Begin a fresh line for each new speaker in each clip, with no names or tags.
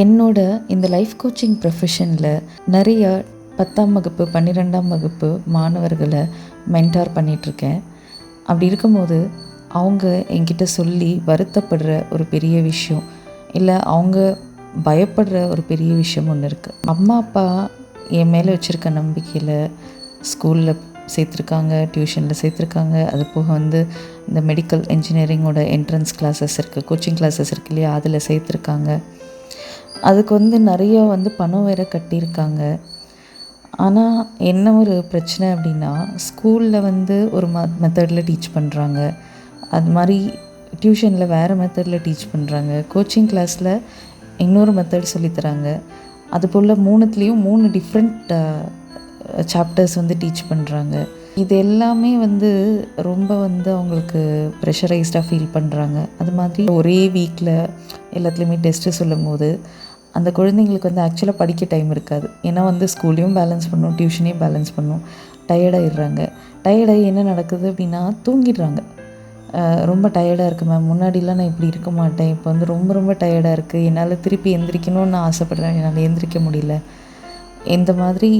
என்னோட இந்த life coaching ப்ரொஃபஷனில் நிறைய 10ஆம் வகுப்பு 12ஆம் வகுப்பு மாணவர்களை மென்டார் பண்ணிகிட்ருக்கேன். அப்படி இருக்கும்போது அவங்க என்கிட்ட சொல்லி வருத்தப்படுற ஒரு பெரிய விஷயம், இல்லை அவங்க பயப்படுற ஒரு பெரிய விஷயம் ஒன்று இருக்குது. அம்மா அப்பா என் மேலே வச்சுருக்க நம்பிக்கையில் ஸ்கூலில் சேர்த்துருக்காங்க, டியூஷனில் சேர்த்துருக்காங்க. அது போக இந்த மெடிக்கல் இன்ஜினியரிங்கோட என்ட்ரன்ஸ் கிளாஸஸ் இருக்குது, கோச்சிங் கிளாஸஸ் இருக்கு இல்லையா, அதில் சேர்த்துருக்காங்க. அதுக்கு நிறைய பணம் வேறு கட்டியிருக்காங்க. ஆனால் என்ன ஒரு பிரச்சனை அப்படின்னா, ஸ்கூலில் ஒரு மெத்தடில் டீச் பண்ணுறாங்க, அது மாதிரி டியூஷனில் வேறு மெத்தடில் டீச் பண்ணுறாங்க, கோச்சிங் கிளாஸில் இன்னொரு மெத்தட் சொல்லித்தராங்க. அதுபோல் 3த்துலேயும் 3 டிஃப்ரெண்ட் சாப்டர்ஸ் டீச் பண்ணுறாங்க. இது எல்லாமே ரொம்ப அவங்களுக்கு ப்ரெஷரைஸ்டாக ஃபீல் பண்ணுறாங்க. அது மாதிரி ஒரே வீக்கில் எல்லாத்துலேயுமே டெஸ்ட்டு சொல்லும் போது அந்த குழந்தைங்களுக்கு ஆக்சுவலாக படிக்க டைம் இருக்காது. ஏன்னா ஸ்கூலையும் பேலன்ஸ் பண்ணணும், டியூஷனையும் பேலன்ஸ் பண்ணணும். டயர்டாகிடுறாங்க. டயர்டாகி என்ன நடக்குது அப்படின்னா, தூங்கிடுறாங்க. ரொம்ப டயர்டாக இருக்குது மேம், முன்னாடிலாம் நான் இப்படி இருக்க மாட்டேன், இப்போ ரொம்ப ரொம்ப டயர்டாக இருக்குது, என்னால் திருப்பி எந்திரிக்கணும்னு நான் ஆசைப்பட்றேன், என்னால் எந்திரிக்க முடியல. இந்த மாதிரி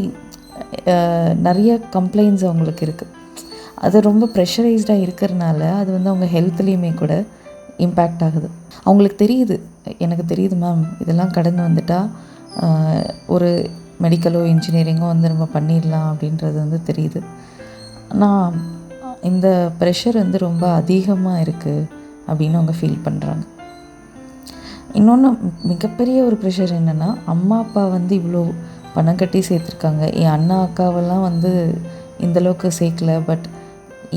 நிறைய கம்ப்ளைண்ட்ஸ் அவங்களுக்கு இருக்குது. அது ரொம்ப ப்ரெஷரைஸ்டாக இருக்கிறனால அது அவங்க ஹெல்த்லேயுமே கூட இம்பேக்ட் ஆகுது. அவங்களுக்கு தெரியுது, எனக்கு தெரியுது மேம், இதெல்லாம் கடந்து வந்துட்டால் ஒரு மெடிக்கலோ இன்ஜினியரிங்கோ நம்ம பண்ணிடலாம் அப்படின்றது தெரியுது. ஆனால் இந்த ப்ரெஷர் ரொம்ப அதிகமாக இருக்குது அப்படின்னு அவங்க ஃபீல் பண்ணுறாங்க. இன்னொன்று மிகப்பெரிய ஒரு ப்ரெஷர் என்னென்னா, அம்மா அப்பா இவ்வளோ பணம் கட்டி சேர்த்துருக்காங்க. என் அண்ணா அக்காவெல்லாம் இந்தளவுக்கு சேர்க்கல, பட்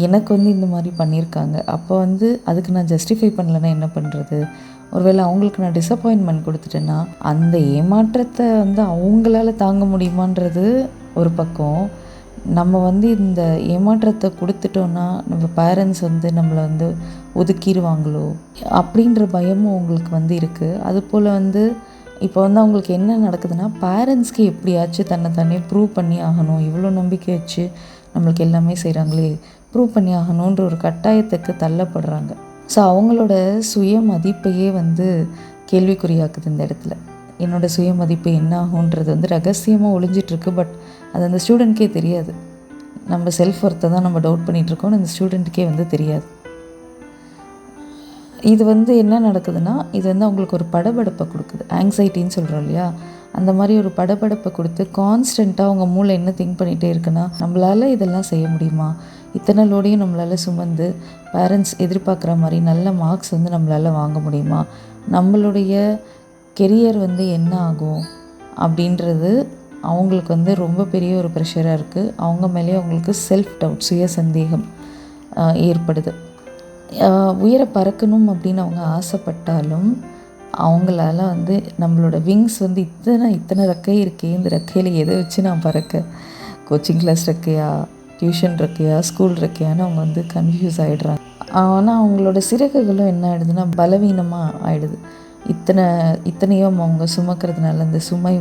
எனக்கு இந்த மாதிரி பண்ணியிருக்காங்க. அப்போ அதுக்கு நான் ஜஸ்டிஃபை பண்ணலைன்னா என்ன பண்ணுறது? ஒருவேளை அவங்களுக்கு நான் டிஸப்பாயின்மெண்ட் கொடுத்துட்டேன்னா அந்த ஏமாற்றத்தை அவங்களால தாங்க முடியுமான்றது ஒரு பக்கம். நம்ம இந்த ஏமாற்றத்தை கொடுத்துட்டோன்னா நம்ம பேரண்ட்ஸ் நம்மளை ஒதுக்கிடுவாங்களோ அப்படின்ற பயமும் அவங்களுக்கு இருக்குது. அதுபோல் இப்போ அவங்களுக்கு என்ன நடக்குதுன்னா, பேரண்ட்ஸ்க்கு எப்படியாச்சும் தன்னை தானே ப்ரூவ் பண்ணி ஆகணும், இவ்வளோ நம்பிக்கை வச்சு நம்மளுக்கு எல்லாமே செய்கிறாங்களே, ப்ரூவ் பண்ணி ஆகணுன்ற ஒரு கட்டாயத்துக்கு தள்ளப்படுறாங்க. ஸோ அவங்களோட சுய மதிப்பையே கேள்விக்குறியாக்குது இந்த இடத்துல. என்னோடய சுய மதிப்பு என்ன ஆகுன்றது ரகசியமாக ஒளிஞ்சிட்ருக்கு. பட் அது அந்த ஸ்டூடெண்ட்கே தெரியாது. நம்ம செல்ஃப் ஒர்த்தை தான் நம்ம டவுட் பண்ணிகிட்ருக்கோன்னு அந்த ஸ்டூடெண்ட்டுக்கே தெரியாது. இது என்ன நடக்குதுன்னா, இது அவங்களுக்கு ஒரு படபடப்பை கொடுக்குது. ஆங்ஸைட்டின்னு சொல்கிறோம் இல்லையா, அந்த மாதிரி ஒரு படபடப்பை கொடுத்து கான்ஸ்டண்ட்டாக அவங்க மூளை என்ன திங்க் பண்ணிகிட்டே இருக்குன்னா, நம்மளால் இதெல்லாம் செய்ய முடியுமா, இத்தனை லோடையும் நம்மளால் சுமந்து பேரண்ட்ஸ் எதிர்பார்க்குற மாதிரி நல்ல மார்க்ஸ் நம்மளால் வாங்க முடியுமா, நம்மளுடைய கெரியர் என்ன ஆகும் அப்படின்றது அவங்களுக்கு ரொம்ப பெரிய ஒரு ப்ரெஷராக இருக்குது. அவங்க மேலேயே அவங்களுக்கு செல்ஃப் டவுட், சுய சந்தேகம் ஏற்படுது. உயர பறக்கணும் அப்படின்னு அவங்க ஆசைப்பட்டாலும் அவங்களால நம்மளோட விங்ஸ் இத்தனை ரெக்கை இருக்கே, இந்த ரெக்கையில் எதை வச்சு நான் பறக்க, கோச்சிங் கிளாஸ் ரெக்கையா, டியூஷன் ரெக்கையா, ஸ்கூல் ரெக்கையான்னு அவங்க கன்ஃபியூஸ் ஆகிடுறாங்க. ஆனால் அவங்களோட சிறகுகளும் என்ன ஆகிடுதுன்னா பலவீனமாக ஆகிடுது. இத்தனையும் அவங்க சுமக்கிறதுனால அந்த சுமை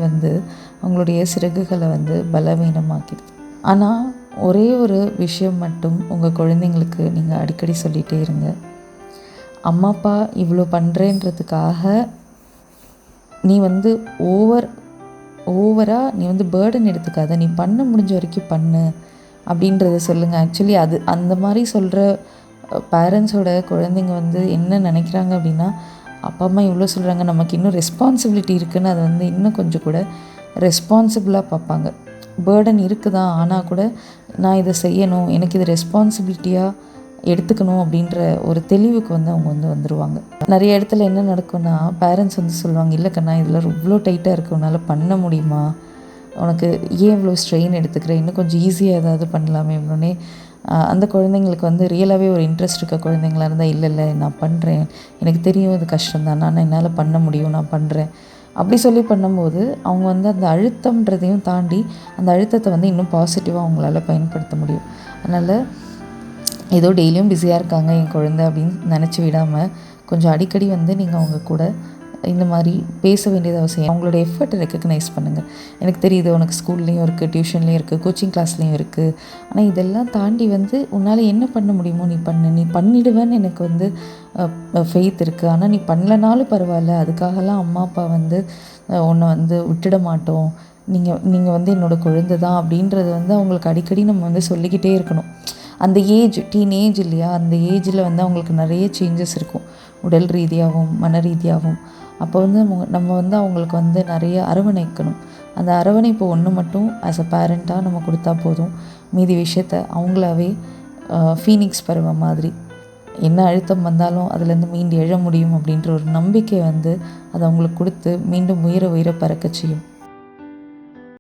அவங்களுடைய சிறகுகளை பலவீனமாக்கிடுது. ஆனால் ஒரே ஒரு விஷயம் மட்டும் உங்கள் குழந்தைங்களுக்கு நீங்கள் அடிக்கடி சொல்லிகிட்டே இருங்க. அம்மா அப்பா இவ்வளோ பண்ணுறேன்றதுக்காக நீ ஓவராக நீ பேர்டன் எடுத்துக்காத, நீ பண்ண முடிஞ்ச வரைக்கும் பண்ணு அப்படின்றத சொல்லுங்கள். ஆக்சுவலி அது அந்த மாதிரி சொல்கிற பேரண்ட்ஸோட குழந்தைங்க என்ன நினைக்கிறாங்க அப்படின்னா, அப்பா அம்மா இவ்வளோ சொல்கிறாங்க, நமக்கு இன்னும் ரெஸ்பான்சிபிலிட்டி இருக்குதுன்னு அதை இன்னும் கொஞ்சம் கூட ரெஸ்பான்சிபிளாக பார்ப்பாங்க. பேர்டன் இருக்குதா, ஆனால் கூட நான் இதை செய்யணும், எனக்கு இது ரெஸ்பான்சிபிலிட்டியாக எடுத்துக்கணும் அப்படின்ற ஒரு தெளிவுக்கு அவங்க வந்துடுவாங்க. நிறைய இடத்துல என்ன நடக்கும்னா, பேரண்ட்ஸ் சொல்லுவாங்க, இல்லை கண்ணா இதில் இவ்வளோ டைட்டாக இருக்குது, உன்னால் பண்ண முடியுமா, உனக்கு ஏன் இவ்வளோ ஸ்ட்ரெயின் எடுத்துக்கிறேன், இன்னும் கொஞ்சம் ஈஸியாக ஏதாவது பண்ணலாமே இவ்வளோனே. அந்த குழந்தைங்களுக்கு ரியலாகவே ஒரு இன்ட்ரெஸ்ட் இருக்க குழந்தைங்களா இருந்தால், இல்லை நான் பண்ணுறேன், எனக்கு தெரியும் இது கஷ்டம்தான், நான் என்னால் பண்ண முடியும், நான் பண்ணுறேன் அப்படி சொல்லி பண்ணும்போது அவங்க அந்த அழுத்தம்ன்றதையும் தாண்டி அந்த அழுத்தத்தை இன்னும் பாசிட்டிவாக அவங்களால பயன்படுத்த முடியும். அதனால் ஏதோ டெய்லியும் பிஸியாக இருக்காங்க என் குழந்தை அப்படின்னு நினச்சி விடாமல் கொஞ்சம் அடிக்கடி நீங்கள் அவங்க கூட இந்த மாதிரி பேச வேண்டியது அவசியம். அவங்களோட எஃபர்ட்டை ரெக்கக்னைஸ் பண்ணுங்கள். எனக்கு தெரியுது உனக்கு ஸ்கூல்லேயும் இருக்குது, டியூஷன்லேயும் இருக்குது, கோச்சிங் கிளாஸ்லேயும் இருக்குது. ஆனால் இதெல்லாம் தாண்டி உன்னால் என்ன பண்ண முடியுமோ நீ பண்ணு. நீ பண்ணிடுவேன்னு எனக்கு ஃபெய்த் இருக்குது. ஆனால் நீ பண்ணலனாலும் பரவாயில்ல, அதுக்காகலாம் அம்மா அப்பா உன்னை விட்டுட மாட்டோம். நீங்கள் என்னோடய குழந்தை தான் அப்படின்றது அவங்களுக்கு அடிக்கடி நம்ம சொல்லிக்கிட்டே இருக்கணும். அந்த டீனேஜ் இல்லையா, அந்த ஏஜில் அவங்களுக்கு நிறைய சேஞ்சஸ் இருக்கும், உடல் ரீதியாகவும் மன ரீதியாகவும். அப்போ நம்ம அவங்களுக்கு நிறைய அரவணைக்கணும். அந்த அரவணைப்பு ஒன்று மட்டும் ஆஸ் அ பேரண்ட்டாக நம்ம கொடுத்தா போதும். மீதி விஷயத்த அவங்களாவே ஃபீனிக்ஸ் பருவம் மாதிரி என்ன அழுத்தம் வந்தாலும் அதுலேருந்து மீண்டு எழ முடியும் அப்படின்ற ஒரு நம்பிக்கை அது அவங்களுக்கு கொடுத்து மீண்டும் உயிர பறக்க செய்யும்.